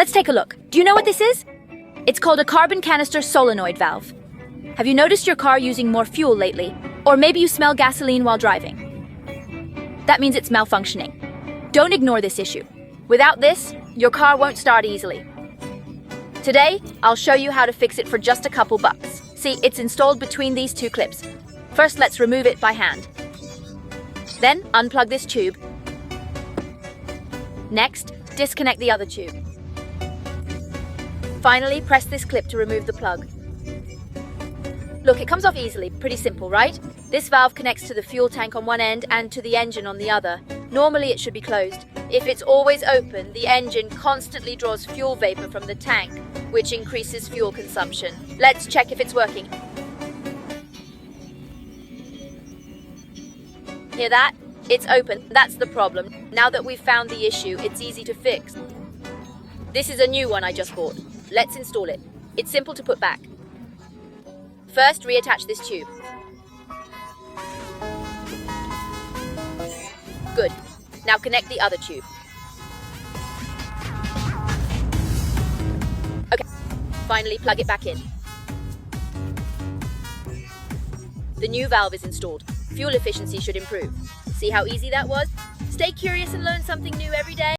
Let's take a look. Do you know what this is? It's called a carbon canister solenoid valve. Have you noticed your car using more fuel lately? Or maybe you smell gasoline while driving. That means it's malfunctioning. Don't ignore this issue. Without this, your car won't start easily. Today, I'll show you how to fix it for just a couple bucks. See, it's installed between these two clips. First, let's remove it by hand. Then, unplug this tube. Next, disconnect the other tube. Finally, press this clip to remove the plug. Look, it comes off easily. Pretty simple, right? This valve connects to the fuel tank on one end and to the engine on the other. Normally, it should be closed. If it's always open, the engine constantly draws fuel vapor from the tank, which increases fuel consumption. Let's check if it's working. Hear that? It's open. That's the problem. Now that we've found the issue, it's easy to fix. This is a new one I just bought. Let's install it. It's simple to put back. First, reattach this tube. Good. Now connect the other tube. Okay. Finally, plug it back in. The new valve is installed. Fuel efficiency should improve. See how easy that was? Stay curious and learn something new every day.